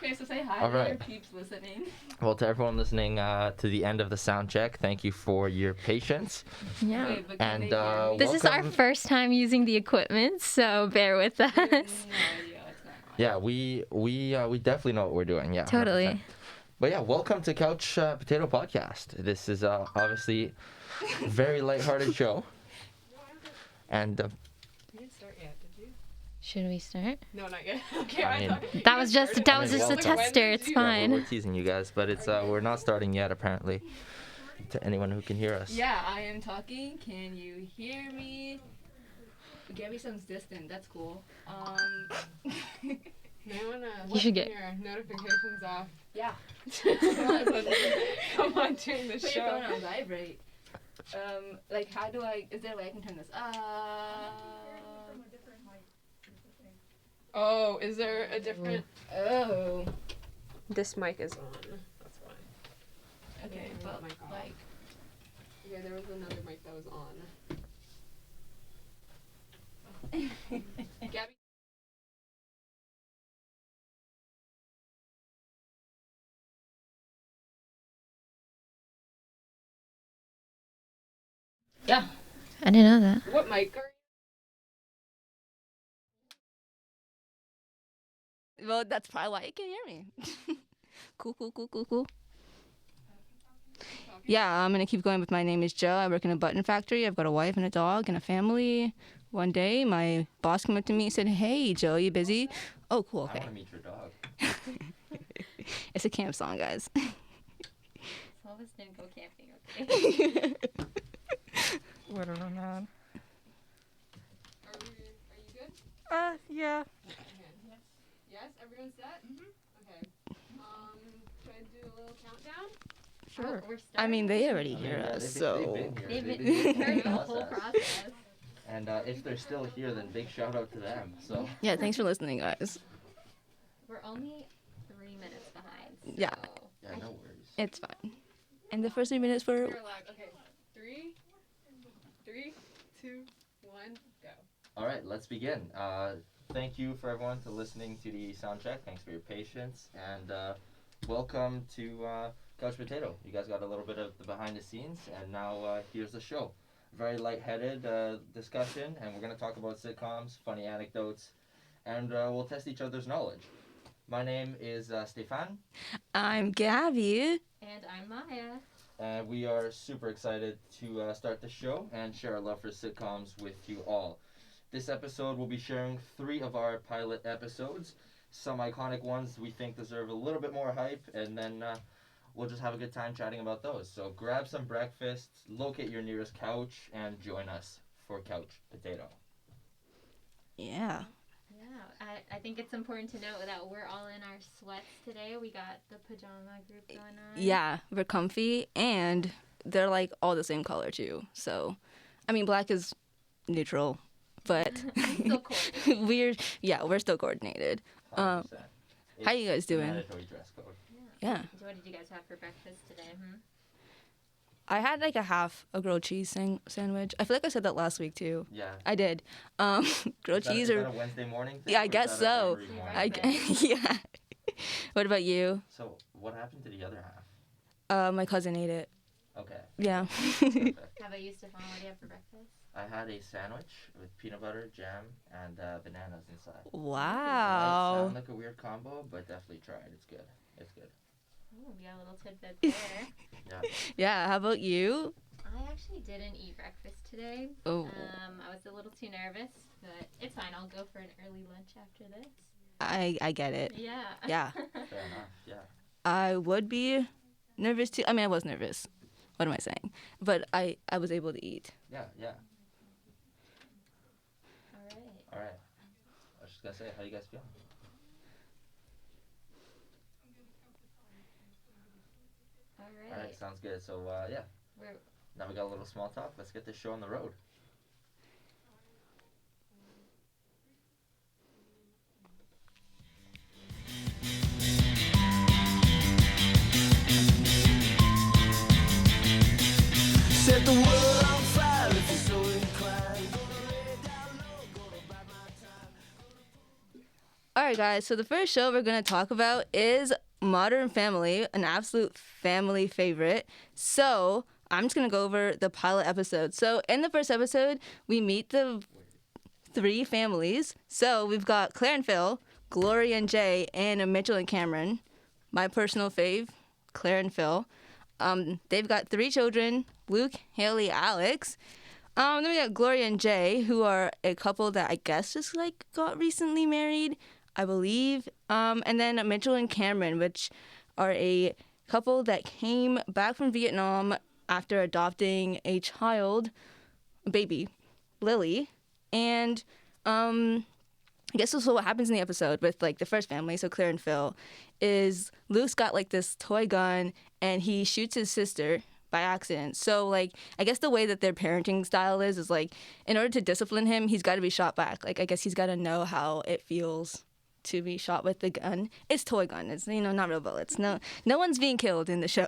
Okay, so say hi All to your right. peeps listening. Well, to everyone listening to the end of the sound check, thank you for your patience. Yeah. Wait, but can And they hear me? This is our welcome. first time using the equipment, so bear with us. I have no idea what's going on. Yeah, we definitely know what we're doing. Yeah, 100%. Totally. But yeah, welcome to Couch Potato Podcast. This is obviously a very lighthearted show. And You didn't start yet, did you? Should we start? No, not yet. Okay, I mean, thought you That was just started. that was just a welcome. tester. It's Yeah, yeah, fine. we're teasing you guys, but it's we're not starting yet apparently. To anyone who can hear us. Yeah, I am talking. Can you hear me? Gabby sounds distant. That's cool. May I wanna You should get- your notifications off. Yeah. Come on during the Put your show. phone on vibrate. Like, how do I? Is there a way I can turn this up? Oh, is there a different? Oh. This mic is on. That's fine. Okay, Yeah, but mic off. like, Okay, there was another mic that was on. Gabby. yeah. I didn't know that. What mic are Well, that's probably why you can hear me. Cool. Yeah, I'm gonna keep going with my name is Joe. I work in a button factory. I've got a wife and a dog and a family. One day, my boss came up to me and said, "Hey, Joe, you busy?" Oh, cool. I Okay. want to meet your dog. It's a camp song, guys. Some of us didn't go camping, okay? What on that? Are you good? Yeah. Okay. Yes, everyone's set? Okay. Should I do a little countdown? Sure. I mean, they already I mean, hear yeah, us, they've so. been here. They've They've been through heard the whole process. And if they're still here, then big shout out to them. So Yeah, thanks for listening, guys. We're only 3 minutes behind. So. Yeah. yeah, no worries. It's fine. And the first 3 minutes for. You're live. Okay. 3, 2, 1, go. All right, let's begin. Thank you for everyone for listening to the sound check. Thanks for your patience, and welcome to Couch Potato. You guys got a little bit of the behind the scenes, and now here's the show. Very lightheaded discussion, and we're gonna talk about sitcoms, funny anecdotes, and we'll test each other's knowledge. My name is Stéphane, I'm Gabby. And I'm Maya. and we are super excited to start the show and share our love for sitcoms with you all. This episode, we'll be sharing 3 of our pilot episodes, some iconic ones we think deserve a little bit more hype, and then we'll just have a good time chatting about those. So grab some breakfast, locate your nearest couch, and join us for Couch Potato. Yeah. Yeah, I think it's important to note that we're all in our sweats today. We got the pajama group going on. Yeah, we're comfy, and they're like all the same color too. So, I mean, black is neutral, but Still coordinated. we're still coordinated. 100%. how you guys It's a doing? mandatory dress code. Yeah. So what did you guys have for breakfast today? I had like a grilled cheese sandwich. I feel like I said that last week too. Yeah. I did. Grilled cheese Is or that a Wednesday morning thing? Yeah, I or is guess that a so. every morning? yeah. What about you? So what happened to the other half? My cousin ate it. Okay. Yeah. Perfect. How about you, Stéphane? What do you have for breakfast? I had a sandwich with peanut butter, jam, and bananas inside. Might Wow. sound like a weird combo, but definitely try it. It's good. It's good. Ooh, we got a little tidbit there. Yeah. Yeah. How about you? I actually didn't eat breakfast today. Oh. I was a little too nervous, but it's fine. I'll go for an early lunch after this. I get it. Yeah. Yeah. Fair enough. Yeah. I would be nervous too. I mean, I was nervous. What am I saying? But I was able to eat. Yeah. Yeah. All right. All right. I was just gonna say, how you guys feeling? All All right. right. Sounds good. So yeah. We're Now we got a little small talk. Let's get this show on the road. Set the world on fire if you're so inclined. Gonna lay down low, gonna bite my time. right, guys. So the first show we're going to talk about is Modern Family, an absolute family favorite. So I'm just going to go over the pilot episode. So in the first episode, we meet the 3 families. So we've got Claire and Phil, Gloria and Jay, and Mitchell and Cameron. My personal fave, Claire and Phil. They've got 3 children, Luke, Haley, Alex. Then we got Gloria and Jay, who are a couple that I guess just like got recently married, I believe. And then Mitchell and Cameron, which are a couple that came back from Vietnam after adopting a child, a baby, Lily. And I guess this is what happens in the episode with like the first family, so Claire and Phil, is Luke's got like this toy gun and he shoots his sister by accident. So like I guess the way that their parenting style is like in order to discipline him, he's got to be shot back. Like I guess he's got to know how it feels to be shot with the gun. It's toy gun. It's not real bullets. No one's being killed in the show.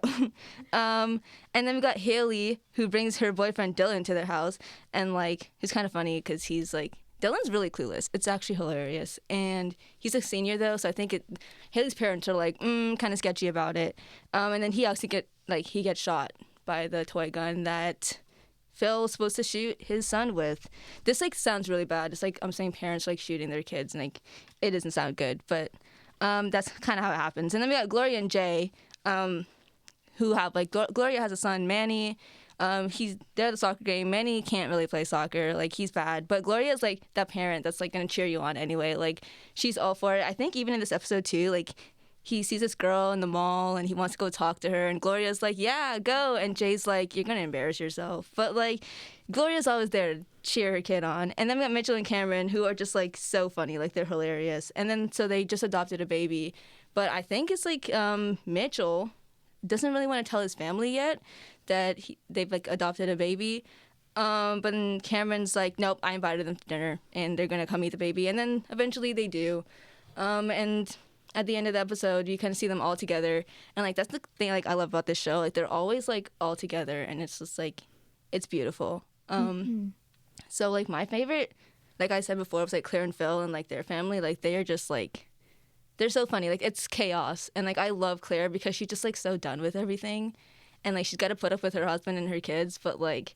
And then we got Haley, who brings her boyfriend Dylan to their house, and like it's kind of funny because he's like Dylan's really clueless. It's actually hilarious. And he's a senior, though, so I think Haley's parents are, like, kind of sketchy about it. And then he actually he gets shot by the toy gun that Phil's supposed to shoot his son with. This, like, sounds really bad. It's like I'm saying parents, like, shooting their kids, and, like, it doesn't sound good. But that's kind of how it happens. And then we got Gloria and Jay, who have, like, Gloria has a son, Manny. They're at the soccer game. Manny can't really play soccer. Like, he's bad. But Gloria's, like, that parent that's, like, going to cheer you on anyway. Like, she's all for it. I think even in this episode, too, like, he sees this girl in the mall and he wants to go talk to her. And Gloria's like, yeah, go. And Jay's like, you're going to embarrass yourself. But, like, Gloria's always there to cheer her kid on. And then we got Mitchell and Cameron, who are just, like, so funny. Like, they're hilarious. And then, so they just adopted a baby. But I think it's, like, Mitchell doesn't really want to tell his family yet that they've like adopted a baby, but then Cameron's like, nope, I invited them to dinner and they're gonna come meet the baby, and then eventually they do, and at the end of the episode you kind of see them all together, and like that's the thing like I love about this show, like they're always like all together and it's just like it's beautiful. So like my favorite, like I said before, was like Claire and Phil and like their family. Like they are just like they're so funny. Like it's chaos, and like I love Claire because she's just like so done with everything. And, like, she's got to put up with her husband and her kids, but, like,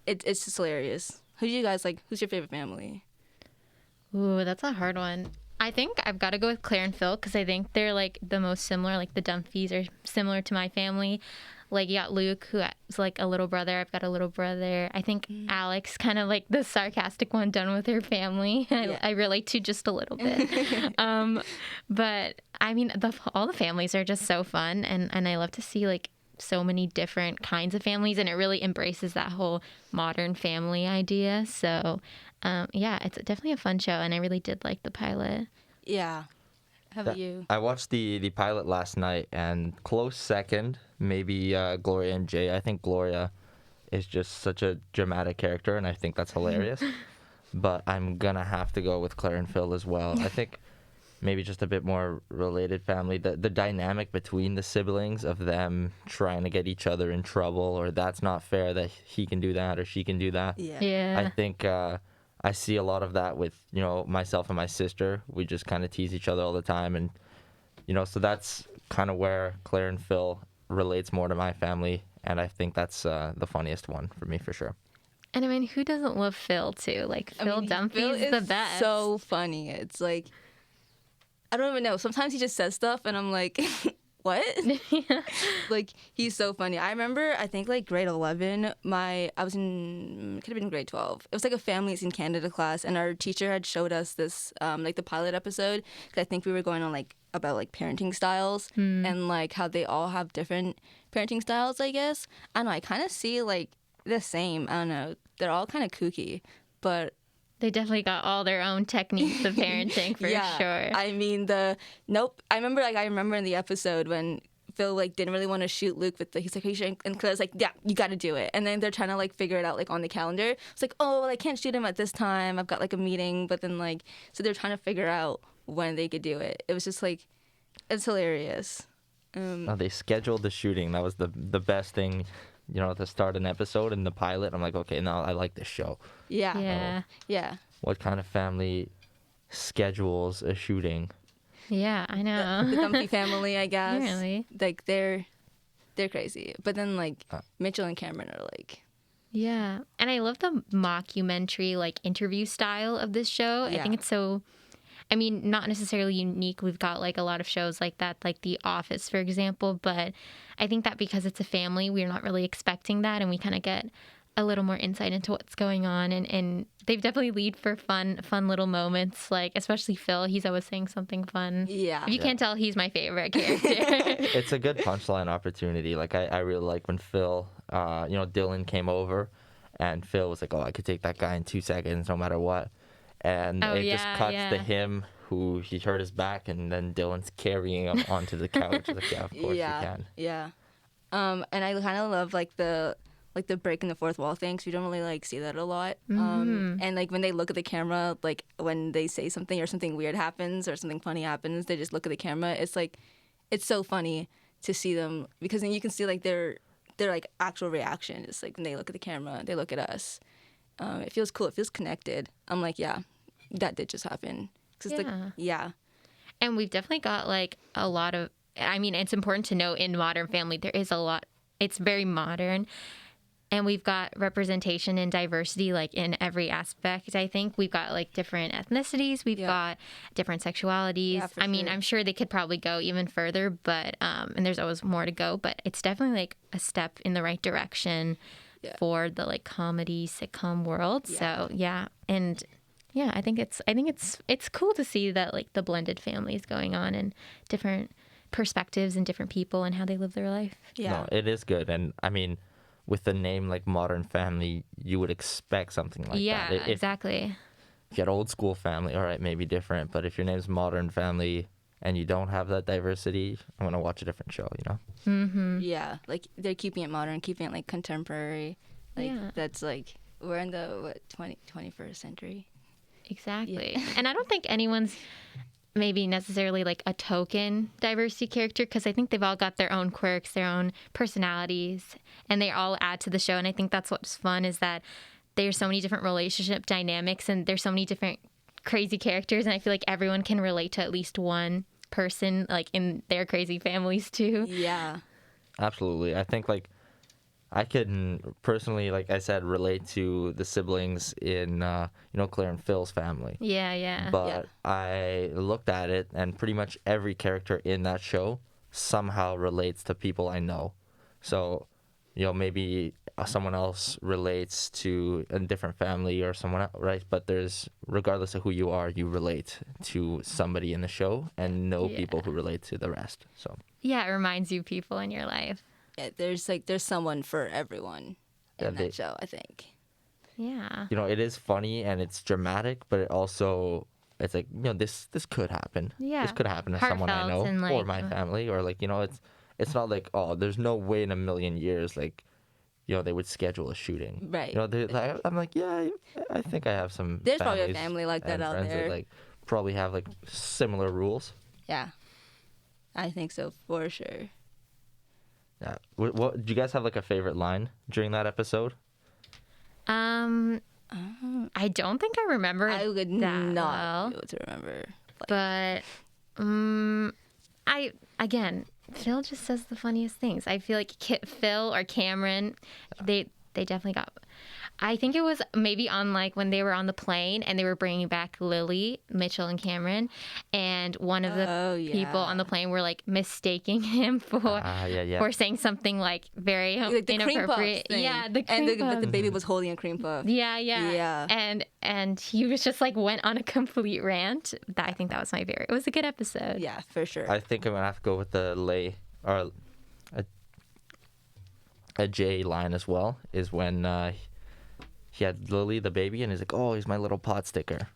it's just hilarious. Who do you guys, like, who's your favorite family? Ooh, that's a hard one. I think I've got to go with Claire and Phil because I think they're, like, the most similar. Like, the Dumfies are similar to my family. Like, you got Luke, who is, like, a little brother. I've got a little brother. I think Alex, kind of, like, the sarcastic one done with her family. Yeah. I relate to just a little bit. But, I mean, all the families are just so fun, and I love to see, like, so many different kinds of families, and it really embraces that whole modern family idea. So yeah, it's definitely a fun show, and I really did like the pilot. Yeah. How about you? I watched the pilot last night, and close second, maybe Gloria and Jay. I think Gloria is just such a dramatic character, and I think that's hilarious. But I'm gonna have to go with Claire and Phil as well. I think maybe just a bit more related family. The dynamic between the siblings of them trying to get each other in trouble, or that's not fair that he can do that or she can do that. Yeah. I think I see a lot of that with, myself and my sister. We just kind of tease each other all the time. And, so that's kind of where Claire and Phil relates more to my family. And I think that's the funniest one for me for sure. And I mean, who doesn't love Phil too? Like Phil Dunphy's the best. So funny. It's like, I don't even know. Sometimes he just says stuff, and I'm like, what? Yeah. Like, he's so funny. I remember, I think, like, grade 11, could have been grade 12. It was, like, a Families in Canada class, and our teacher had showed us this, like, the pilot episode, because I think we were going on, like, about, like, parenting styles, and, like, how they all have different parenting styles, I guess. I don't know. I kind of see, like, the same. I don't know. They're all kind of kooky, but They definitely got all their own techniques of parenting for sure. I mean, I remember in the episode when Phil like didn't really want to shoot Luke with he's like, are you sure? And Claire's like, yeah, you got to do it. And then they're trying to like figure it out like on the calendar. It's like, oh, well, I can't shoot him at this time. I've got like a meeting. But then like, so they're trying to figure out when they could do it. It was just like, it's hilarious. They scheduled the shooting. That was the best thing. To start an episode in the pilot, I'm like, okay, now I like this show. Yeah. Yeah. Yeah. What kind of family schedules a shooting Yeah, I know. The Comfy family, I guess. Really? Like they're crazy. But then like Mitchell and Cameron are like, Yeah. And I love the mockumentary, like, interview style of this show. I Yeah. think it's so, I mean, not necessarily unique. We've got, like, a lot of shows like that, like The Office, for example. But I think that because it's a family, we're not really expecting that. And we kind of get a little more insight into what's going on. And they've definitely lead for fun little moments. Like, especially Phil. He's always saying something fun. yeah. If you can't tell, he's my favorite character. It's a good punchline opportunity. Like I really like when Phil, Dylan came over, and Phil was like, "Oh, I could take that guy in 2 seconds, no matter what." And Oh, it just yeah, cuts yeah. to him who he hurt his back, and then Dylan's carrying him onto the couch. Like, yeah, of course you can. Yeah. And I kind of love like the breaking the fourth wall thing, 'cause we don't really like see that a lot. And like when they look at the camera, like when they say something or something weird happens or something funny happens, they just look at the camera. It's like, it's so funny to see them, because then you can see like their like actual reaction. It's like when they look at the camera, they look at us. It feels cool. It feels connected. I'm like, yeah, that did just happen. 'Cause it's like, yeah. And we've definitely got like a lot of, I mean, it's important to know in Modern Family, there is a lot, it's very modern. And we've got representation and diversity like in every aspect, I think. We've got like different ethnicities. We've got different sexualities. Yeah, for I mean, sure. I'm sure they could probably go even further, but, and there's always more to go, but it's definitely like a step in the right direction for the like comedy sitcom world. So yeah. And yeah, I think it's cool to see that like the blended families going on and different perspectives and different people and how they live their life. Yeah. No, it is good, and I mean, with the name like Modern Family, you would expect something like Yeah, that. If exactly. you had Old School Family, all right, maybe different. But if your name's Modern Family and you don't have that diversity, I'm gonna watch a different show. Yeah, like they're keeping it modern, keeping it like contemporary. Like that's like we're in the 21st century. Exactly. And I don't think anyone's maybe necessarily like a token diversity character, because I think they've all got their own quirks, their own personalities, and they all add to the show. And I think that's what's fun, is that there's so many different relationship dynamics and there's so many different crazy characters. And I feel like everyone can relate to at least one person like in their crazy families too. Yeah. Absolutely. I think like I can personally, like I said, relate to the siblings in Claire and Phil's family. Yeah. But I looked at it, and pretty much every character in that show somehow relates to people I know. So, maybe someone else relates to a different family or someone else, right? But regardless of who you are, you relate to somebody in the show and know people who relate to the rest. So Yeah, it reminds you of people in your life. Yeah, there's someone for everyone in that show, I think. Yeah. it is funny and it's dramatic, but it also, it's like, this could happen. Yeah. This could happen to someone I know Heartfelt and, or like, my family, or like, it's not like, oh, there's no way in a million years, like, they would schedule a shooting. Right. I'm like, yeah, I think I have some There's probably a families family like that and out friends there. that, like, probably have, like, similar rules. Yeah. I think so, for sure. Yeah. What did you guys have, like, a favorite line during that episode? I don't think I remember I would that not well, be able to remember. but Phil just says the funniest things. I feel like Phil or Cameron, they definitely got. I think it was maybe on like when they were on the plane and they were bringing back Lily, Mitchell, and Cameron, and one of the people on the plane were like mistaking him for saying something like very Like the cream puff inappropriate. thing. Yeah, the and cream puff. but the baby was holding a cream puff. Yeah. And he was just like went on a complete rant. I think that was my favorite. It was a good episode. Yeah, for sure. I think I'm gonna have to go with the a Jay line as well. Is when he had Lily, the baby, and he's like, "Oh, he's my little pot sticker."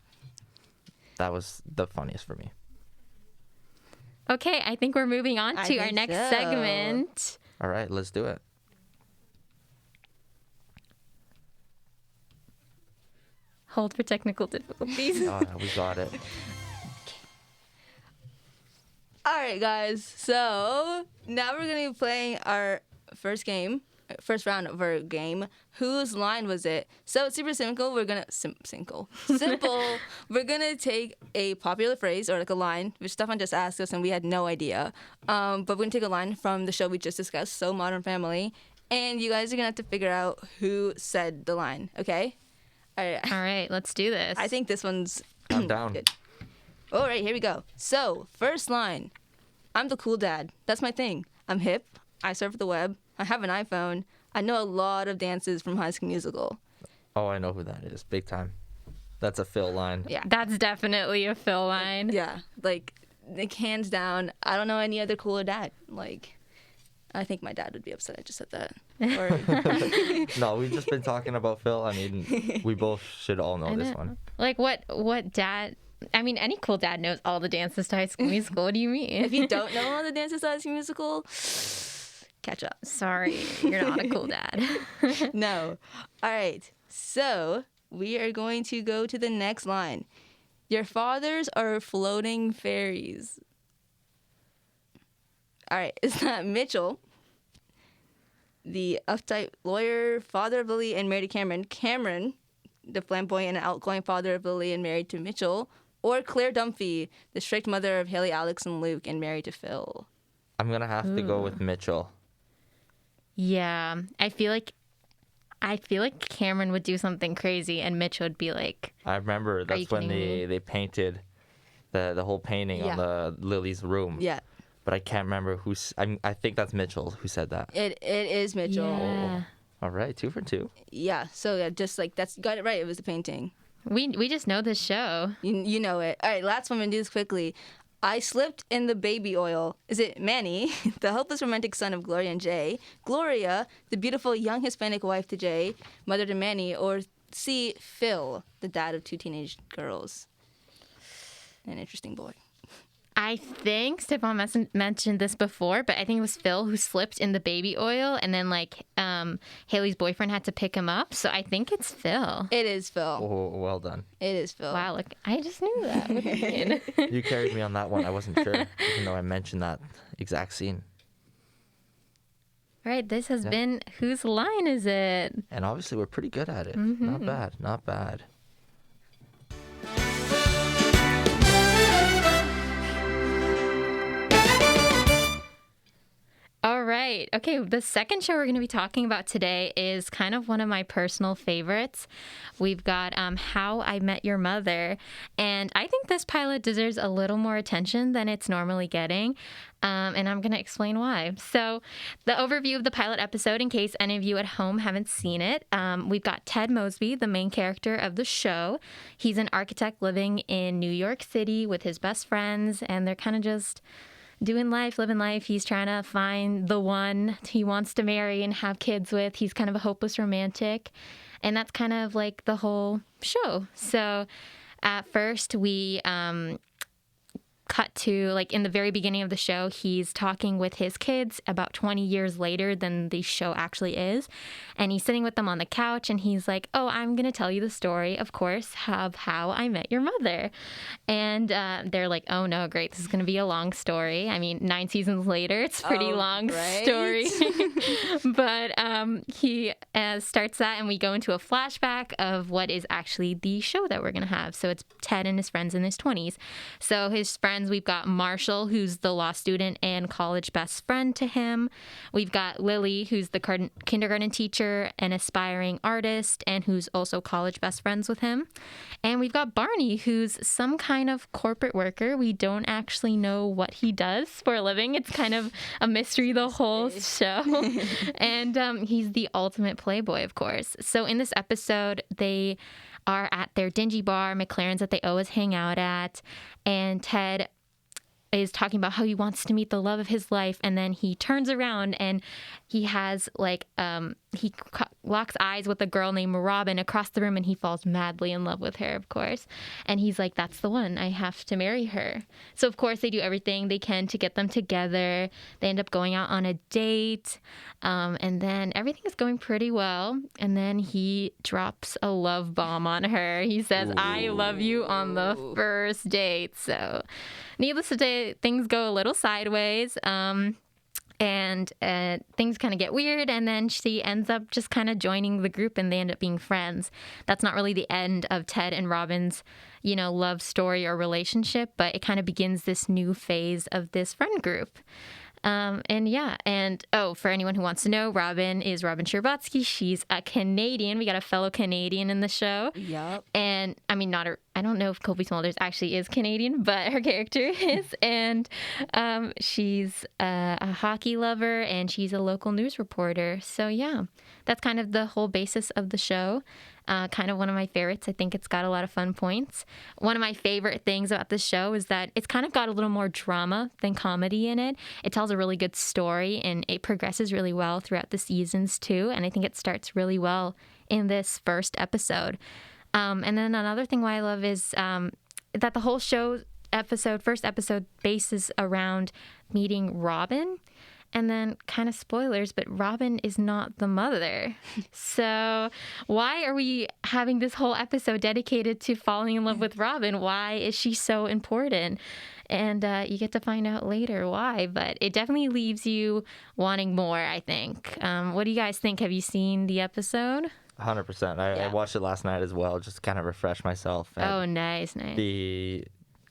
That was the funniest for me. Okay, I think we're moving on to our next segment. All right, let's do it. Hold for technical difficulties. Oh, we got it. All right, guys. So now we're gonna be playing our first game. first round of our game. Whose line was it? So it's super simple. We're gonna simple. We're gonna take a popular phrase or like a line, which Stéphane just asked us, and we had no idea. But we're gonna take a line from the show we just discussed, so Modern Family, and you guys are gonna have to figure out who said the line. Okay? All right, let's do this. I think this one's I'm down. good. All right, here we go. So first line. I'm the cool dad. That's my thing. I'm hip. I surf the web. I have an iPhone. I know a lot of dances from High School Musical. Oh, I know who that is. Big time. That's a Phil line. Yeah. That's definitely a Phil line. Yeah. Like hands down, I don't know any other cooler dad. Like, I think my dad would be upset I just said that. Or No, we've just been talking about Phil. I mean, we both should all know this one. Like, what dad... I mean, any cool dad knows all the dances to High School Musical. What do you mean? if you don't know all the dances to High School Musical, catch up. Sorry, you're not a cool dad. No. All right. So we are going to go to the next line. Your fathers are floating fairies. All right. Is that Mitchell, the uptight lawyer, father of Lily and married to Cameron? Cameron, the flamboyant and outgoing father of Lily and married to Mitchell? Or Claire Dunphy, the strict mother of Haley, Alex, and Luke and married to Phil? I'm going to have to go with Mitchell. Yeah, I feel like Cameron would do something crazy and Mitch would be like... I remember that's when they painted the whole painting on the Lily's room. Yeah. But I can't remember I think that's Mitchell who said that. It is Mitchell. Yeah. All right, 2 for 2. Yeah. So yeah, just like you got it right. It was the painting. We just know this show. You know it. All right, last one. I'm going to do this quickly. I slipped in the baby oil. Is it Manny, the helpless romantic son of Gloria and Jay? Gloria, the beautiful young Hispanic wife to Jay, mother to Manny? Or C, Phil, the dad of 2 teenage girls? An interesting boy. I think Stéphane mentioned this before, but I think it was Phil who slipped in the baby oil, and then like Haley's boyfriend had to pick him up. So I think it's Phil. It is Phil. Oh, well done. It is Phil. Wow, look, I just knew that. What do you mean? You carried me on that one. I wasn't sure, even though I mentioned that exact scene. All right, this has been Whose Line Is It? And obviously, we're pretty good at it. Not bad. Not bad. All right. Okay, the second show we're going to be talking about today is kind of one of my personal favorites. We've got How I Met Your Mother, and I think this pilot deserves a little more attention than it's normally getting, and I'm going to explain why. So the overview of the pilot episode, in case any of you at home haven't seen it, we've got Ted Mosby, the main character of the show. He's an architect living in New York City with his best friends, and they're kind of just doing life, living life. He's trying to find the one he wants to marry and have kids with. He's kind of a hopeless romantic. And that's kind of like the whole show. So at first we cut to, like, in the very beginning of the show, he's talking with his kids about 20 years later than the show actually is. And he's sitting with them on the couch and he's like, oh, I'm going to tell you the story, of course, of how I met your mother. And they're like, oh, no, great. This is going to be a long story. I mean, 9 seasons later, it's a pretty long story. But he starts that and we go into a flashback of what is actually the show that we're going to have. So it's Ted and his friends in his 20s. So his friends, we've got Marshall, who's the law student and college best friend to him. We've got Lily, who's the kindergarten teacher, an aspiring artist, and who's also college best friends with him. And we've got Barney, who's some kind of corporate worker. We don't actually know what he does for a living. It's kind of a mystery the whole show. And he's the ultimate playboy, of course. So in this episode, they are at their dingy bar, McLaren's, that they always hang out at, and Ted is talking about how he wants to meet the love of his life, and then he turns around and he has like he locks eyes with a girl named Robin across the room, and he falls madly in love with her, of course. And he's like, that's the one, I have to marry her. So of course they do everything they can to get them together. They end up going out on a date, and then everything is going pretty well, and then he drops a love bomb on her. He says, I love you on the first date. So needless to say, things go a little sideways. And things kind of get weird, and then she ends up just kind of joining the group, and they end up being friends. That's not really the end of Ted and Robin's, love story or relationship, but it kind of begins this new phase of this friend group. For anyone who wants to know, Robin is Robin Scherbatsky. She's a Canadian. We got a fellow Canadian in the show. Yep. And I mean, I don't know if Colby Smulders actually is Canadian, but her character is. And she's a hockey lover, and she's a local news reporter. So yeah, that's kind of the whole basis of the show. Kind of one of my favorites. I think it's got a lot of fun points. One of my favorite things about this show is that it's kind of got a little more drama than comedy in it. It tells a really good story, and it progresses really well throughout the seasons too. And I think it starts really well in this first episode. And then another thing why I love is that the whole first episode bases around meeting Robin. And then, kind of spoilers, but Robin is not the mother. So why are we having this whole episode dedicated to falling in love with Robin? Why is she so important? And you get to find out later why. But it definitely leaves you wanting more, I think. What do you guys think? Have you seen the episode? 100%. I watched it last night as well, just to kind of refresh myself. Oh, nice.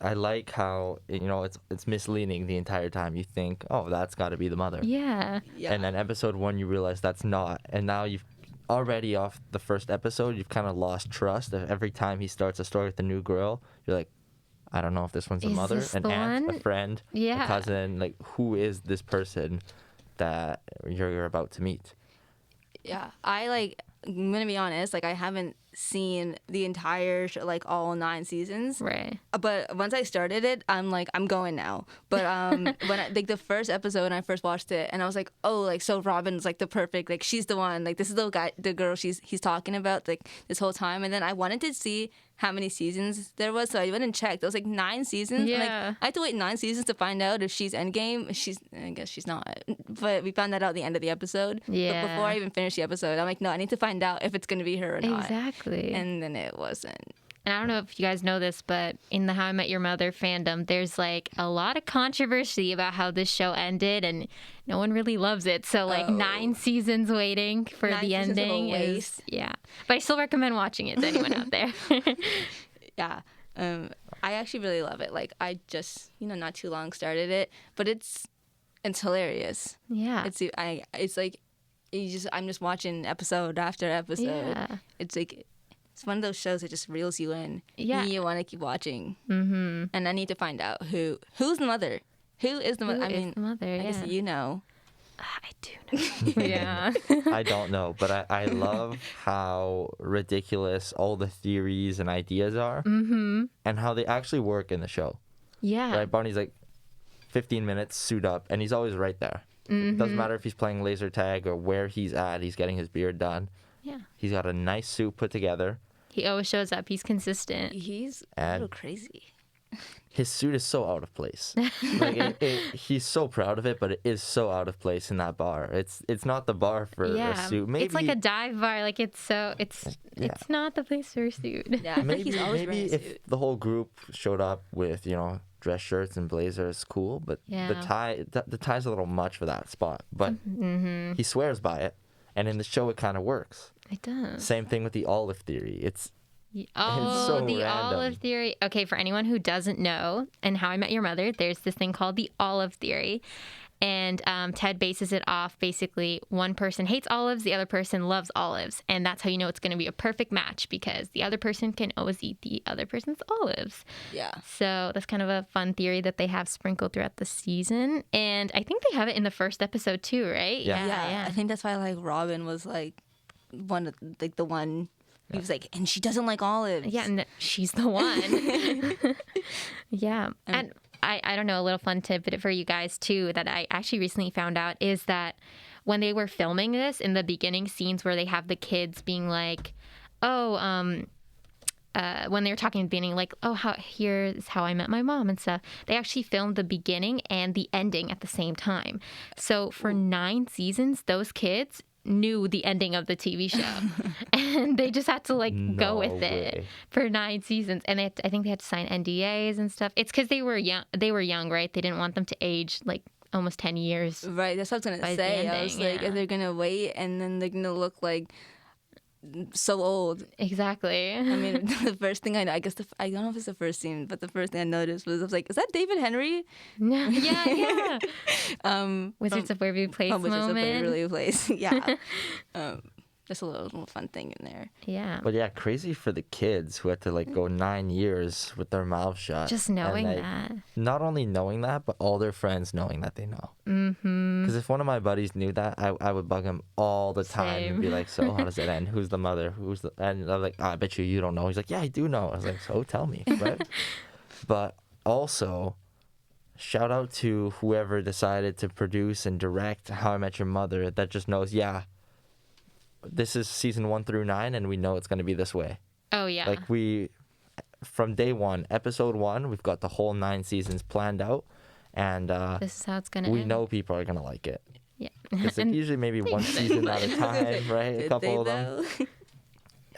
I like how it's misleading the entire time. You think, oh, that's got to be the mother. Yeah. And then episode 1, you realize that's not. And now you've already off the first episode, you've kind of lost trust. Every time he starts a story with a new girl, you're like, I don't know if this one's a mother, an aunt, a friend, a cousin. Like, who is this person that you're about to meet? Yeah, I'm gonna be honest, I haven't seen the entire show, all 9 seasons. Right. But once I started it, I'm going now. But when the first episode, when I first watched it, and I was like, oh, so Robin's the perfect, she's the one, this is the girl he's talking about this whole time. And then I wanted to see how many seasons there was, so I went and checked. There was 9 seasons. Yeah. And, I had to wait 9 seasons to find out if she's Endgame. I guess she's not. But we found that out at the end of the episode. Yeah. But before I even finished the episode, I'm like, no, I need to find out if it's gonna be her or not. Exactly. And then it wasn't. And I don't know if you guys know this, but in the How I Met Your Mother fandom, there's a lot of controversy about how this show ended, and no one really loves it. So 9 seasons waiting for 9 the seasons ending of a is waste. But I still recommend watching it to anyone out there. Yeah. I actually really love it. I just, not too long started it, but it's hilarious. Yeah. I'm just watching episode after episode. Yeah. It's it's one of those shows that just reels you in. Yeah. You want to keep watching. Mm-hmm. And I need to find out who's the mother. Who is the mother? The mother? I guess you know. I do know. Yeah. I don't know, but I love how ridiculous all the theories and ideas are, and how they actually work in the show. Yeah. Right? Barney's 15 minutes, suit up, and he's always right there. Doesn't matter if he's playing laser tag or where he's at. He's getting his beard done. Yeah. He's got a nice suit put together. He always shows up. He's consistent. He's a little crazy. His suit is so out of place. He's so proud of it, but it is so out of place in that bar. It's not the bar for a suit. Maybe it's like a dive bar. It's not the place for a suit. Yeah, I think he's always wearing a suit. If the whole group showed up with dress shirts and blazers, cool. But the tie's a little much for that spot. But he swears by it, and in the show it kind of works. It does. Same thing with the olive theory. It's the random. olive theory. Okay, for anyone who doesn't know, in How I Met Your Mother, there's this thing called the olive theory. And Ted bases it off basically one person hates olives, the other person loves olives. And that's how you know it's going to be a perfect match, because the other person can always eat the other person's olives. Yeah. So that's kind of a fun theory that they have sprinkled throughout the season. And I think they have it in the first episode too, right? Yeah. I think that's why Robin was one of the one. He was and she doesn't like olives. Yeah, and she's the one. Yeah. And I don't know, a little fun tidbit for you guys too that I actually recently found out is that when they were filming this, in the beginning scenes where they have the kids being when they were talking in the beginning, here's how I met my mom and stuff, they actually filmed the beginning and the ending at the same time. So for 9 seasons, those kids knew the ending of the TV show, and they just had to go with it for 9 seasons. And I think they had to sign NDAs and stuff. It's because they were young. They were young, right? They didn't want them to age almost 10 years. Right, that's what I was By gonna the say. I was ending, like, yeah. if they're gonna wait and then they're gonna look like so old. Exactly. I mean, the first thing I guess I don't know if it's the first scene, but the first thing I noticed was I was like, is that David Henry? yeah. Um, Wizards of Waverly Place from Wizards of moment. Waverly Place. Yeah. Just a little fun thing in there. Yeah. But yeah, crazy for the kids who had to like go 9 years with their mouths shut. Just And, knowing like, that. Not only knowing that, but all their friends knowing that they know. Because if one of my buddies knew that, I would bug him all the time and be Same. like, so how does it end? Who's the mother? And I'm like, I bet you don't know. He's like, yeah, I do know. I was like, so tell me, right? But also, shout out to whoever decided to produce and direct How I Met Your Mother that just knows, yeah, this is season 1 through 9 and we know it's going to be this way. Oh, yeah. Like from day one, episode 1, we've got the whole 9 seasons planned out, and This is how it's going to we end. know people are gonna like it. Yeah. It's like usually maybe one season at a time, right? A Did couple of they, them. though?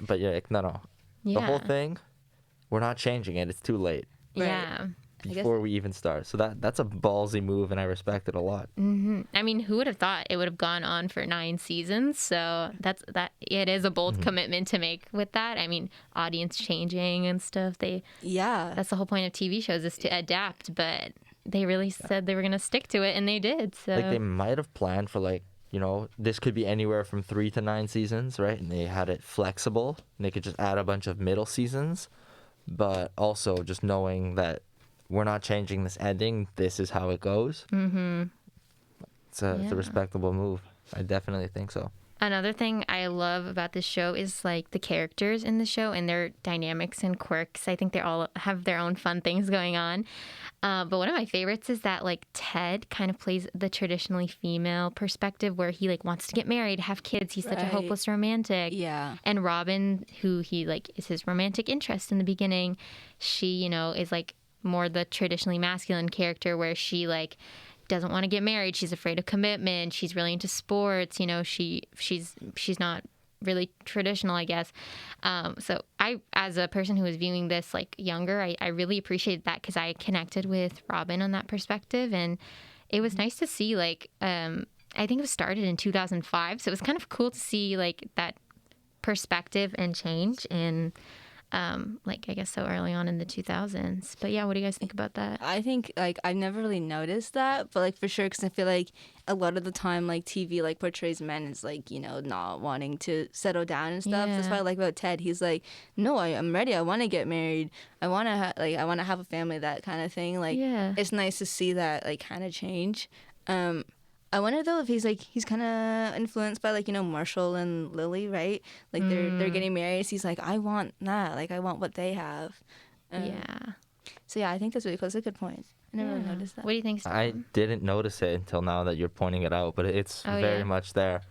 But yeah, like, no. Yeah. The whole thing, we're not changing it. It's too late Right. Yeah. guess- before we even start. So that's a ballsy move, and I respect it a lot. I mean, who would have thought it would have gone on for 9 seasons? So it is a bold commitment to make with that. I mean, audience changing and stuff. Yeah. That's the whole point of TV shows is to adapt, but they really said they were going to stick to it, and they did. So Like they might have planned for like, this could be anywhere from 3 to 9 seasons, right? And they had it flexible, and they could just add a bunch of middle seasons. But also just knowing that we're not changing this ending. This is how it goes. It's a Yeah. respectable move. I definitely think so. Another thing I love about this show is like the characters in the show and their dynamics and quirks. I think they all have their own fun things going on. But one of my favorites is that like Ted kind of plays the traditionally female perspective where he like wants to get married, have kids. He's such a Right. hopeless romantic. Yeah. And Robin, who he like is his romantic interest in the beginning, she, is like more the traditionally masculine character where she like doesn't want to get married. She's afraid of commitment. She's really into sports. She's not really traditional, I guess. So I, as a person who was viewing this like younger, I really appreciated that because I connected with Robin on that perspective, and it was nice to see like I think it was started in 2005, so it was kind of cool to see like that perspective and change in like I guess so early on in the 2000s. But yeah, what do you guys think about that? I think like I've never really noticed that, but like for sure, because I feel like a lot of the time like TV like portrays men as like not wanting to settle down and stuff. That's what I like about Ted. He's like, no, I'm ready. I want to get married. I want to I want to have a family. That kind of thing. Like Yeah. it's nice to see that like kind of change. I wonder though if he's kind of influenced by like Marshall and Lily, right? Like they're getting married. So he's like, I want that. Like I want what they have. Yeah. So yeah, I think that's really cool. That's a good point. I never really noticed that. What do you think, I Stéphane? didn't notice it until now that you're pointing it out, but it's Oh, very yeah. much there.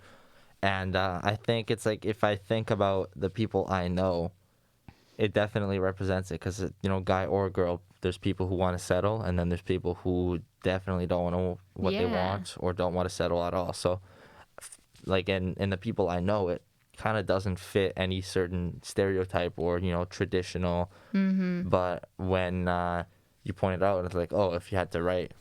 And I think it's like if I think about the people I know, it definitely represents it because, guy or girl, there's people who want to settle, and then there's people who definitely don't know what they Yeah. want or don't want to settle at all. So, like in the people I know, it kind of doesn't fit any certain stereotype or, traditional. But when you point it out, it's like, oh, if you had to write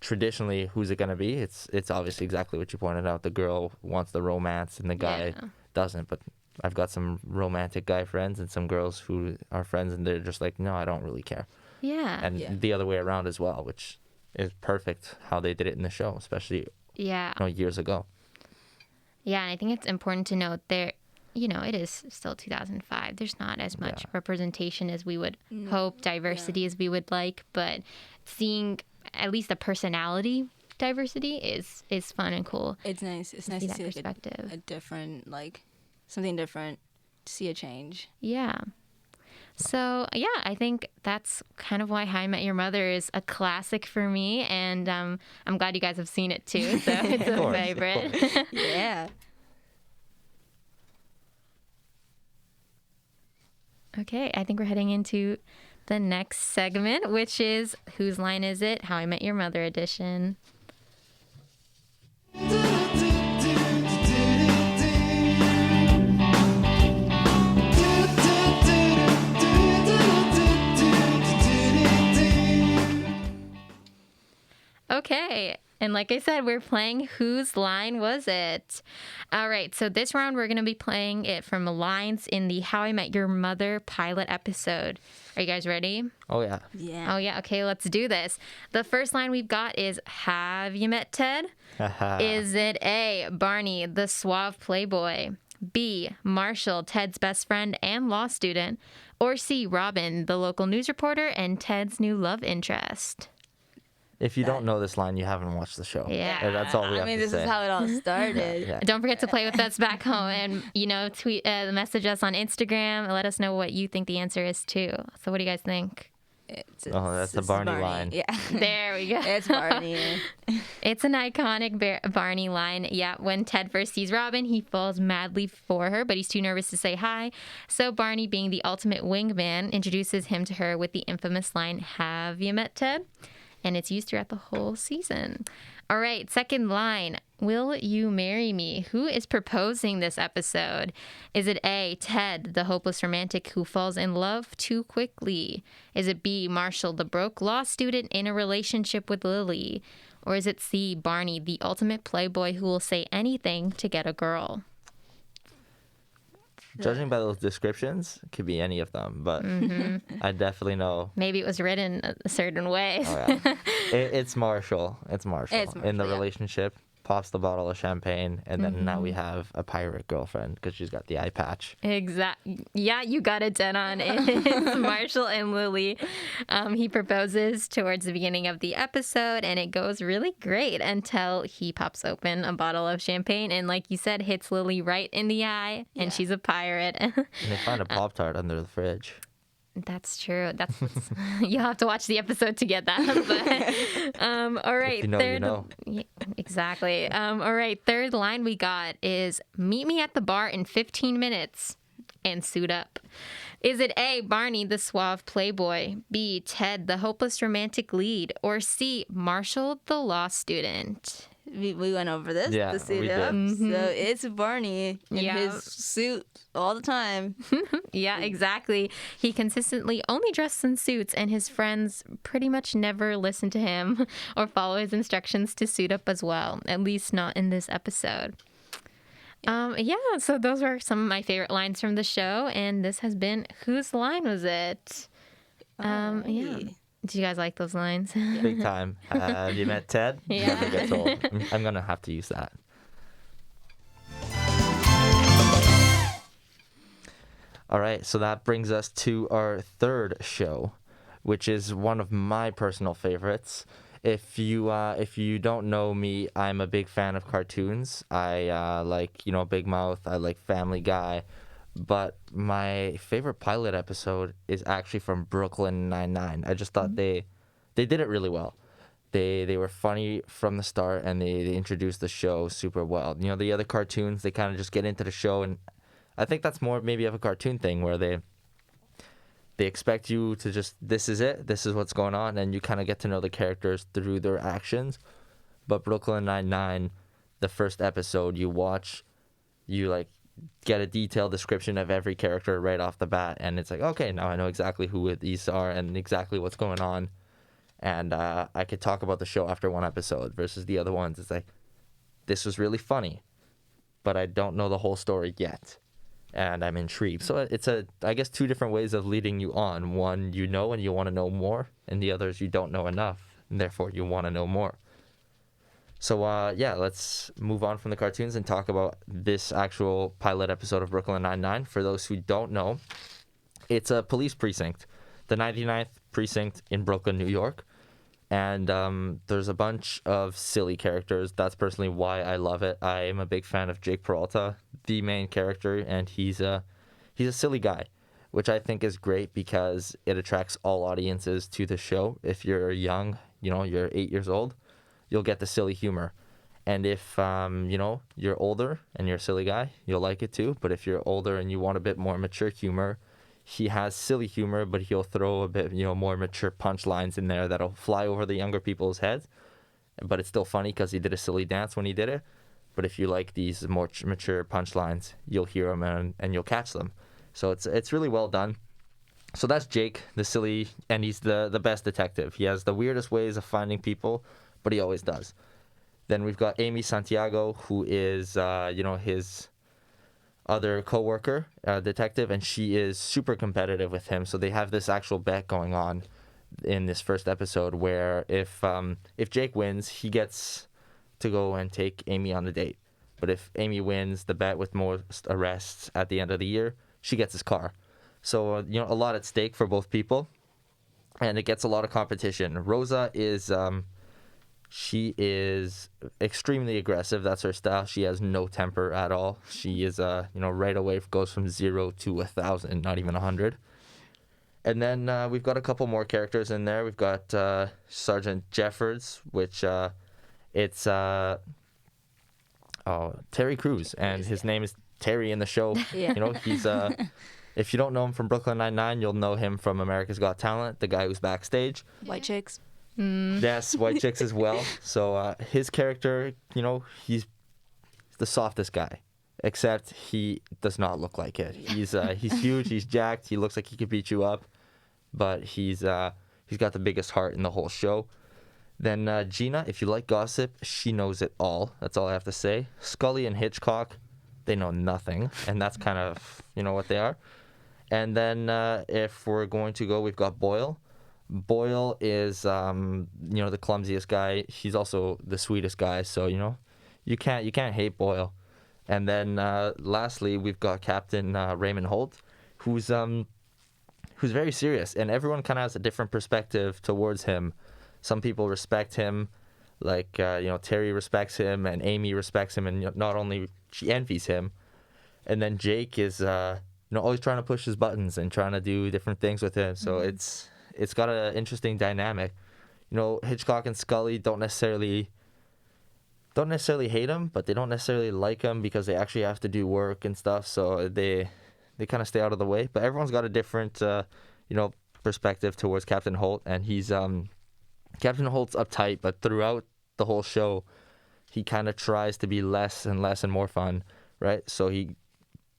traditionally, who's it going to be? It's obviously exactly what you pointed out. The girl wants the romance and the guy Yeah. doesn't. But I've got some romantic guy friends and some girls who are friends, and they're just like, no, I don't really care. Yeah. And Yeah. the other way around as well, which is perfect how they did it in the show, especially Yeah. years ago. Yeah, and I think it's important to note there, it is still 2005. There's not as much Yeah. representation as we would hope, diversity as we would like, but seeing at least the personality diversity is fun and cool. It's nice. It's to nice see to that see like perspective. a different, like something different. To see a change. Yeah. So, yeah, I think that's kind of why How I Met Your Mother is a classic for me, and I'm glad you guys have seen it too, so it's a course, of favorite. Yeah. Okay, I think we're heading into the next segment, which is Whose Line Is It? How I Met Your Mother edition. Okay, And like I said, we're playing Whose Line Was It? All right, so this round we're going to be playing it from lines in the How I Met Your Mother pilot episode. Are you guys ready? Oh, yeah. Yeah. Oh, yeah. Okay, let's do this. The first line we've got is, have you met Ted? Is it A, Barney, the suave playboy? B, Marshall, Ted's best friend and law student? Or C, Robin, the local news reporter and Ted's new love interest? If you don't know this line, you haven't watched the show. Yeah. And that's all we have I mean, to this say. is how it all started. Yeah. Don't forget to play with us back home and, tweet, message us on Instagram and let us know what you think the answer is too. So what do you guys think? That's the Barney line. Yeah. There we go. It's Barney. It's an iconic Barney line. Yeah, when Ted first sees Robin, he falls madly for her, but he's too nervous to say hi. So Barney, being the ultimate wingman, introduces him to her with the infamous line, have you met Ted? And it's used throughout the whole season. All right, second line. Will you marry me? Who is proposing this episode? Is it A, Ted, the hopeless romantic who falls in love too quickly? Is it B, Marshall, the broke law student in a relationship with Lily? Or is it C, Barney, the ultimate playboy who will say anything to get a girl? Judging by those descriptions, it could be any of them, but I definitely know. Maybe it was written a certain way. Oh, yeah. It's Marshall. It's Marshall. It's In the Marshall, yeah. relationship, pops the bottle of champagne, and then now we have a pirate girlfriend because she's got the eye patch. Yeah, you got it dead on. It's Marshall and Lily. He proposes towards the beginning of the episode, and it goes really great until he pops open a bottle of champagne and, like you said, hits Lily right in the eye, and she's a pirate. And they find a Pop-Tart under the fridge. That's true. You'll have to watch the episode to get that. But, all right. If you know, you know. Yeah, exactly. All right. Third line we got is, meet me at the bar in 15 minutes and suit up. Is it A, Barney, the suave playboy? B, Ted, the hopeless romantic lead? Or C, Marshall, the law student? We went over this. Yeah, the suit we up. did. So it's Barney in Yeah. his suit all the time. Yeah, exactly. He consistently only dresses in suits, and his friends pretty much never listen to him or follow his instructions to suit up as well, at least not in this episode. So those were some of my favorite lines from the show, and this has been Whose Line Was It? Yeah. Did you guys like those lines? Big time. Have you met Ted? Yeah. Never gets old. I'm going to have to use that. All right, so that brings us to our third show, which is one of my personal favorites. If you don't know me, I'm a big fan of cartoons. I like, Big Mouth. I like Family Guy. But my favorite pilot episode is actually from Brooklyn Nine-Nine. I just thought they did it really well. They were funny from the start, and they introduced the show super well. The other cartoons, they kind of just get into the show, and I think that's more maybe of a cartoon thing where they expect you to just, this is it, this is what's going on, and you kind of get to know the characters through their actions. But Brooklyn Nine-Nine, the first episode you watch, you get a detailed description of every character right off the bat, and it's like, okay, now I know exactly who these are and exactly what's going on, and I could talk about the show after one episode versus the other ones. It's like, this was really funny, but I don't know the whole story yet, and I'm intrigued. So it's I guess two different ways of leading you on. One, you know and you want to know more, and the other is you don't know enough, and therefore you want to know more. So, let's move on from the cartoons and talk about this actual pilot episode of Brooklyn Nine-Nine. For those who don't know, it's a police precinct, the 99th precinct in Brooklyn, New York. And there's a bunch of silly characters. That's personally why I love it. I am a big fan of Jake Peralta, the main character, and he's a silly guy, which I think is great because it attracts all audiences to the show. If you're young, you're 8 years old, you'll get the silly humor. And if, you're older and you're a silly guy, you'll like it too. But if you're older and you want a bit more mature humor, he has silly humor, but he'll throw a bit, more mature punchlines in there that'll fly over the younger people's heads. But it's still funny because he did a silly dance when he did it. But if you like these more mature punchlines, you'll hear them and you'll catch them. So it's really well done. So that's Jake, the silly, and he's the best detective. He has the weirdest ways of finding people, but he always does. Then we've got Amy Santiago, who is, his other coworker, detective, and she is super competitive with him. So they have this actual bet going on in this first episode where if Jake wins, he gets to go and take Amy on a date. But if Amy wins the bet with most arrests at the end of the year, she gets his car. So, a lot at stake for both people. And it gets a lot of competition. Rosa is, she is extremely aggressive. That's her style. She has no temper at all. She is, right away goes from 0 to 1,000, not even 100. And then we've got a couple more characters in there. We've got Sergeant Jeffords, which it's Terry Crews, and his name is Terry in the show. Yeah. He's if you don't know him from Brooklyn Nine-Nine, you'll know him from America's Got Talent, the guy who's backstage. White chicks. Yes, White Chicks as well. So his character, he's the softest guy, except he does not look like it. He's huge, he's jacked, he looks like he could beat you up, but he's got the biggest heart in the whole show. Then Gina, if you like gossip, she knows it all. That's all I have to say. Scully and Hitchcock, they know nothing, and that's kind of, what they are. And then if we're going to go, we've got Boyle. Boyle is, the clumsiest guy. He's also the sweetest guy, so, you can't hate Boyle. And then lastly, we've got Captain Raymond Holt, who's very serious, and everyone kind of has a different perspective towards him. Some people respect him, like, Terry respects him, and Amy respects him, and not only she envies him. And then Jake is, always trying to push his buttons and trying to do different things with him. So it's got an interesting dynamic. Hitchcock and Scully don't necessarily hate him, but they don't necessarily like him because they actually have to do work and stuff. So they kind of stay out of the way. But everyone's got a different, perspective towards Captain Holt, and he's Captain Holt's uptight, but throughout the whole show, he kind of tries to be less and less and more fun, right? So he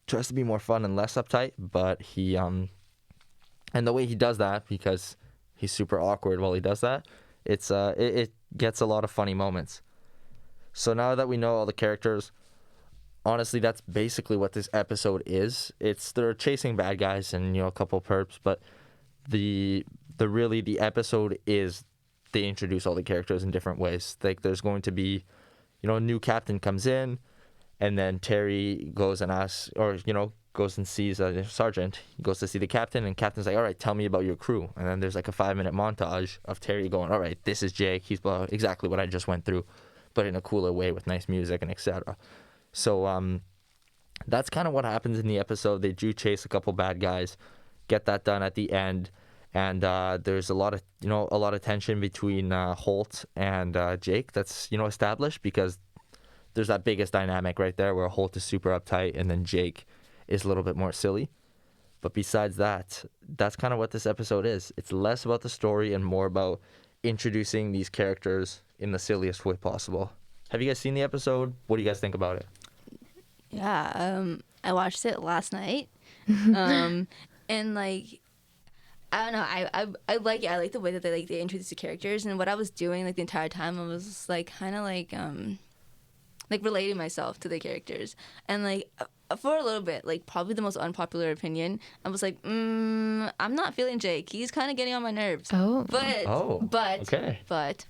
tries to be more fun and less uptight, but he and the way he does that, because he's super awkward while he does that, it gets a lot of funny moments. So now that we know all the characters, honestly, that's basically what this episode is. They're chasing bad guys and a couple perps, but the episode is they introduce all the characters in different ways. Like there's going to be, a new captain comes in, and then Terry goes and asks, or goes and sees a sergeant. He goes to see the captain, and captain's like, all right, tell me about your crew. And then there's like a 5-minute montage of Terry going, all right, this is Jake. He's exactly what I just went through, but in a cooler way with nice music and etc. So that's kind of what happens in the episode. They do chase a couple bad guys, get that done at the end, and there's a lot of tension between Holt and Jake that's established, because there's that biggest dynamic right there where Holt is super uptight and then Jake is a little bit more silly. But besides that, that's kind of what this episode is. It's less about the story and more about introducing these characters in the silliest way possible. Have you guys seen the episode? What do you guys think about it? Yeah, I watched it last night, and like, I don't know, I like it. I like the way that they introduce the characters, and what I was doing like the entire time, I was just, like kind of like relating myself to the characters, and like for a little bit, like probably the most unpopular opinion, I was like, I'm not feeling Jake. He's kind of getting on my nerves. But Okay. But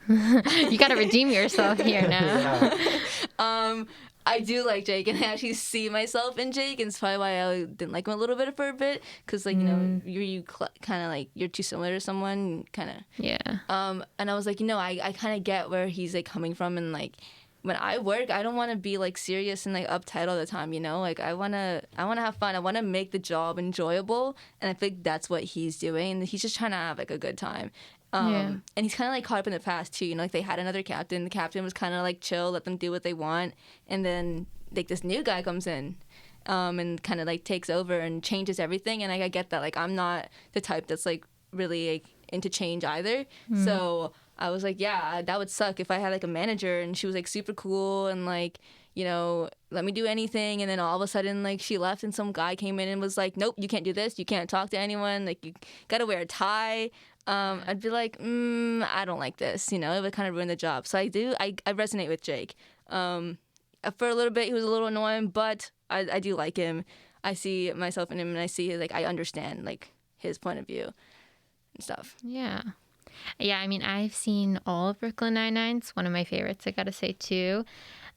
You got to redeem yourself here now. I do like Jake, and I actually see myself in Jake, and it's probably why I didn't like him a little bit for a bit, because like you kind of like you're too similar to someone, kind of. Yeah. And I was like, I kind of get where he's like coming from, and like when I work, I don't want to be like serious and like uptight all the time, like I wanna have fun. I want to make the job enjoyable, and I think that's what he's doing. And he's just trying to have like a good time. And he's kind of like caught up in the past too, like they had another captain. The captain was kind of like chill, let them do what they want, and then like this new guy comes in, and kind of like takes over and changes everything. And I get that, like I'm not the type that's like really like into change either. So I was like, yeah, that would suck if I had like a manager and she was like super cool and like, let me do anything, and then all of a sudden like she left and some guy came in and was like, nope, you can't do this, you can't talk to anyone, like you gotta wear a tie. I'd be like, I don't like this. You know, it would kind of ruin the job. So I resonate with Jake. For a little bit, he was a little annoying, but I do like him. I see myself in him, and I see like I understand like his point of view and stuff. Yeah. Yeah, I mean, I've seen all of Brooklyn Nine-Nine. It's one of my favorites, I gotta say, too.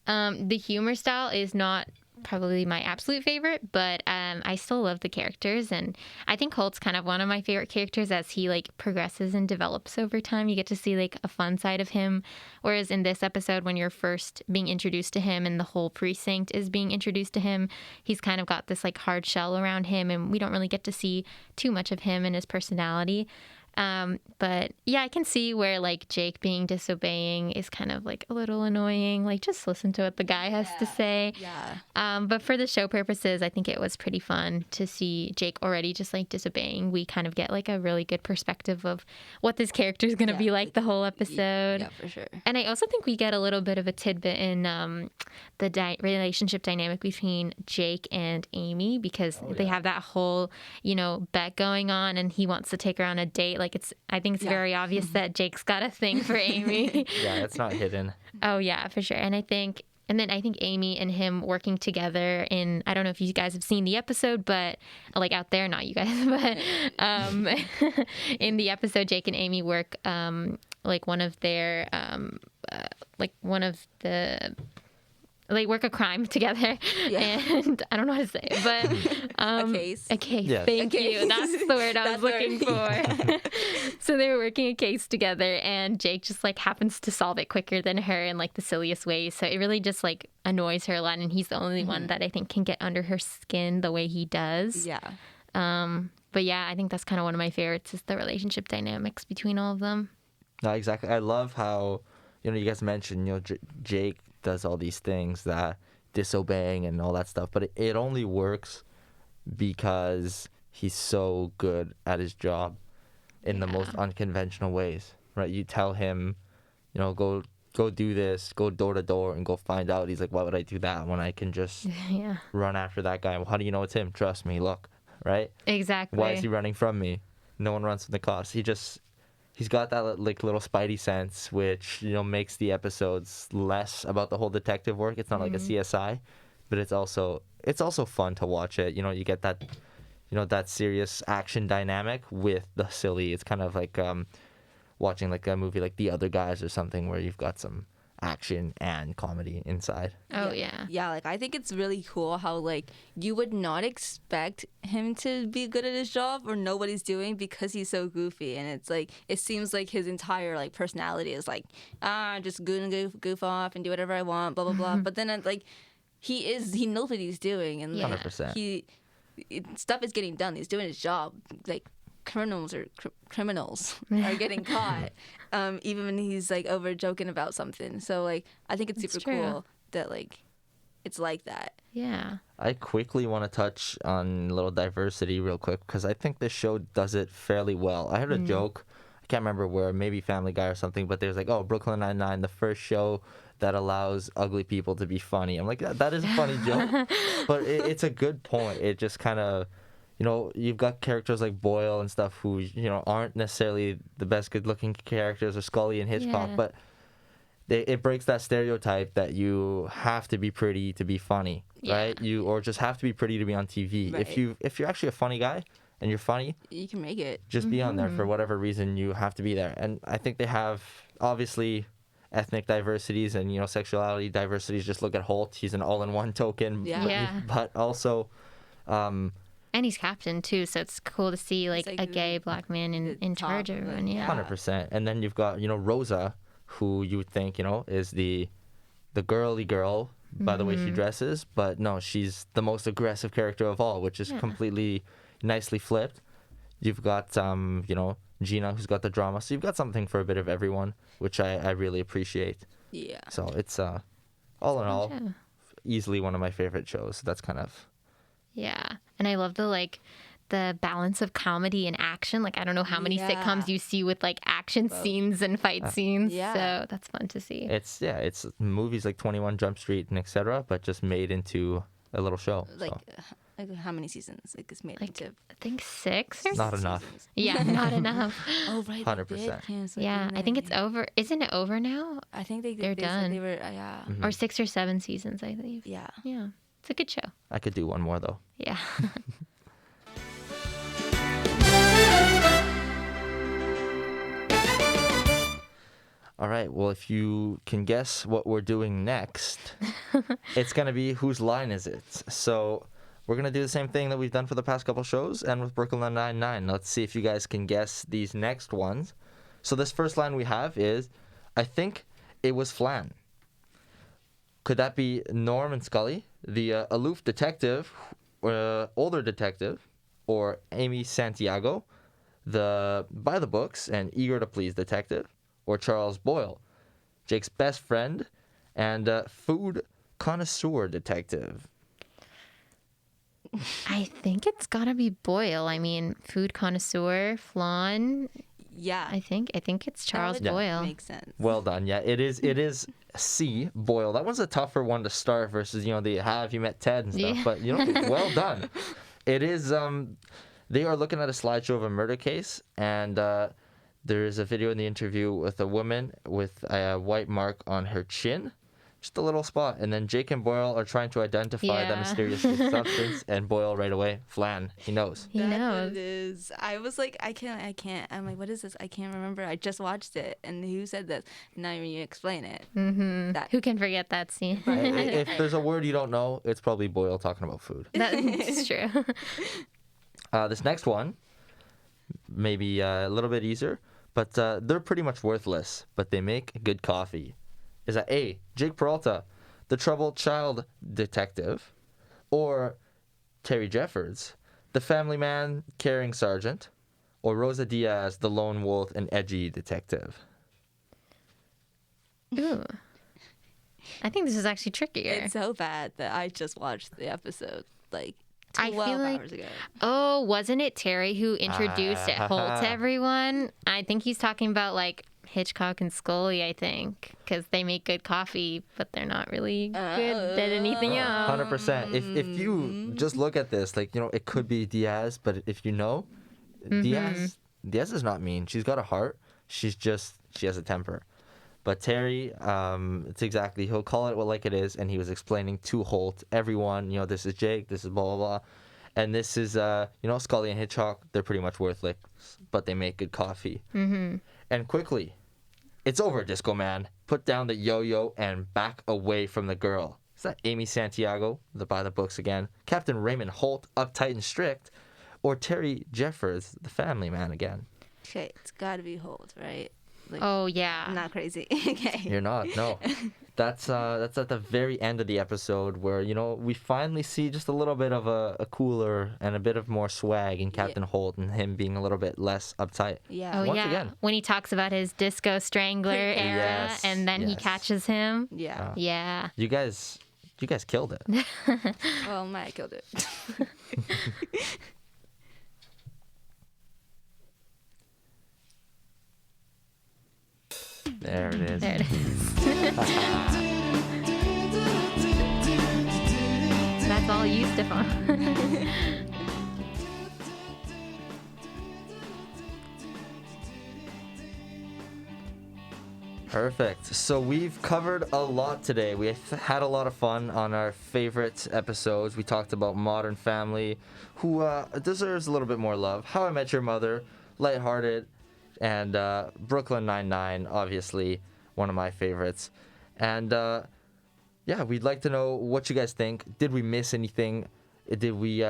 The humor style is not probably my absolute favorite, but I still love the characters, and I think Holt's kind of one of my favorite characters as he like progresses and develops over time. You get to see like a fun side of him, whereas in this episode when you're first being introduced to him and the whole precinct is being introduced to him, he's kind of got this like hard shell around him, and we don't really get to see too much of him and his personality. But yeah, I can see where like Jake being disobeying is kind of like a little annoying. Like, just listen to what the guy has to say. Yeah. But for the show purposes, I think it was pretty fun to see Jake already just like disobeying. We kind of get like a really good perspective of what this character is going to be like the whole episode. Yeah, for sure. And I also think we get a little bit of a tidbit in the relationship dynamic between Jake and Amy, because they have that whole, bet going on, and he wants to take her on a date. Like, I think it's very obvious that Jake's got a thing for Amy. Yeah, it's not hidden. Oh yeah, for sure. And then I think Amy and him working together in, I don't know if you guys have seen the episode, but like out there, not you guys, but in the episode, Jake and Amy work like one of their they work a crime together, and I don't know how to say it, but A case. Yes. Thank you. That's the word I was looking for. So they were working a case together, and Jake just like happens to solve it quicker than her in like the silliest ways. So it really just like annoys her a lot, and he's the only one that I think can get under her skin the way he does. Yeah. But yeah, I think that's kind of one of my favorites is the relationship dynamics between all of them. No, exactly. I love how, you guys mentioned, Jake does all these things, that disobeying and all that stuff, but it only works because he's so good at his job in the most unconventional ways, right? You tell him, go do this, go door to door and go find out. He's like, why would I do that when I can just run after that guy? Well, how do you know it's him? Trust me, look, right? Exactly. Why is he running from me? No one runs from the cops. He's got that like little spidey sense, which makes the episodes less about the whole detective work. It's not like a CSI, but it's also fun to watch it. You get that that serious action dynamic with the silly. It's kind of like watching like a movie like The Other Guys or something, where you've got some action and comedy inside. Oh yeah. Yeah, like I think it's really cool how like you would not expect him to be good at his job or know what he's doing because he's so goofy, and it's like it seems like his entire like personality is like just goof off and do whatever I want, blah blah blah. But then like he knows what he's doing, and like 100%. Stuff is getting done. He's doing his job. Like criminals are getting caught, even when he's like over joking about something. So like I think it's super cool that like it's like that. Yeah. I quickly want to touch on a little diversity real quick, because I think this show does it fairly well. I heard a joke, I can't remember where, maybe Family Guy or something, but there's like, Brooklyn Nine-Nine, the first show that allows ugly people to be funny. I'm like, that is a funny joke, but it's a good point. It just kind of, you've got characters like Boyle and stuff who, aren't necessarily the best good-looking characters, or Scully and Hitchcock, but it breaks that stereotype that you have to be pretty to be funny, right? Or just have to be pretty to be on TV. Right. If you're actually a funny guy and you're funny, You can make it. just be on there for whatever reason. You have to be there, and I think they have obviously ethnic diversities and sexuality diversities. Just look at Holt; he's an all-in-one token. Yeah. But also. And he's captain too, so it's cool to see like like a gay black man in charge of top of it, everyone. Yeah. 100%. And then you've got, Rosa, who you would think, is the girly girl by the way she dresses. But no, she's the most aggressive character of all, which is completely nicely flipped. You've got, Gina, who's got the drama. So you've got something for a bit of everyone, which I really appreciate. Yeah. So it's, all in all, easily one of my favorite shows. That's kind of... Yeah. And I love the balance of comedy and action. Like, I don't know how many sitcoms you see with like action scenes and fight scenes. Yeah. So that's fun to see. It's movies like 21 Jump Street and etc., but just made into a little show. Like, so. Like how many seasons? Like it's made Like, into. I think 6 or Not enough. Yeah, not enough. Oh right, 100%. Yeah, I think it's over. Isn't it over now? I think they They're they said done. they were yeah Or 6 or 7 seasons, I believe. yeah. Yeah, it's a good show. I could do one more though. Yeah. All right. Well, if you can guess what we're doing next, it's gonna be whose line is it? So we're gonna do the same thing that we've done for the past couple shows and with Brooklyn Nine-Nine. Let's see if you guys can guess these next ones. So this first line we have is, I think it was Flan. Could that be Norm and Scully, the aloof detective, older detective, or Amy Santiago, the by the books and eager to please detective, or Charles Boyle, Jake's best friend and food connoisseur detective? I think it's gotta be Boyle. I mean, food connoisseur, flan. Yeah. I think it's Charles That would Boyle. Makes sense. Well done. Yeah, it is C, Boyle. That one's a tougher one to start versus, the Have You Met Ted and stuff. Yeah. But, well done. It is, they are looking at a slideshow of a murder case, and there is a video in the interview with a woman with a white mark on her chin. Just a little spot. And then Jake and Boyle are trying to identify that Yeah. mysterious substance, and Boyle right away, Flan, he knows. He That's what knows. it is. I was like, I can't. I'm like, what is this? I can't remember. I just watched it, and who said this? Now when you explain it, that Who can forget that scene? If there's a word you don't know, it's probably Boyle talking about food. That's true. This next one, maybe a little bit easier, but they're pretty much worthless, but they make good coffee. Is that A, Jake Peralta, the troubled child detective, or Terry Jeffords, the family man caring sergeant, or Rosa Diaz, the lone wolf and edgy detective? Ooh. I think this is actually trickier. it's so bad that I just watched the episode like I 12 feel like- hours ago. Oh, wasn't it Terry who introduced it Holt to everyone? I think he's talking about like Hitchcock and Scully, I think, because they make good coffee, but they're not really good at anything else. 100%. If you just look at this, it could be Diaz, but if you know, Diaz is not mean. She's got a heart. She has a temper. But Terry, it's exactly, he'll call it like it is, and he was explaining to Holt, everyone, this is Jake, this is blah, blah, blah. And this is, Scully and Hitchcock, they're pretty much worthless, but they make good coffee. Mm-hmm. And quickly, it's over, Disco Man. Put down the yo-yo and back away from the girl. Is that Amy Santiago, the by the books again? Captain Raymond Holt, uptight and strict? Or Terry Jeffords, the family man again? Okay, it's got to be Holt, right? Like, Oh, yeah. I'm not crazy. Okay. You're not, no. That's at the very end of the episode where, we finally see just a little bit of a cooler and a bit of more swag in Captain Holt and him being a little bit less uptight. Yeah. Oh, Once yeah. again. When he talks about his disco strangler era Yes, and then he yes. catches him. Yeah. Yeah. You guys killed it. Well, Matt killed it. There it is. There it is. That's all you, Stéphane. Perfect. So we've covered a lot today. We had a lot of fun on our favorite episodes. We talked about Modern Family, who deserves a little bit more love. How I Met Your Mother, lighthearted, and Brooklyn Nine-Nine, obviously one of my favorites. And we'd like to know what you guys think. Did we miss anything? Did we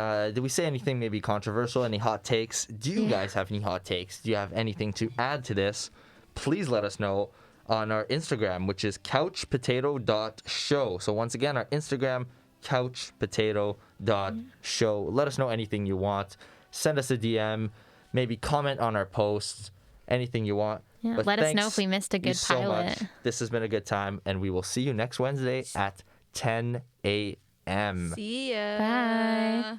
say anything maybe controversial? Any hot takes? Do you guys have any hot takes? Do you have anything to add to this? Please let us know on our Instagram, which is couchpotato.show. So once again, our Instagram, couchpotato.show. Let us know anything you want. Send us a DM. Maybe comment on our posts. Anything you want. Yeah, But let us know thanks if we missed a you good so pilot. much. This has been a good time, and we will see you next Wednesday at 10 a.m. See ya. Bye.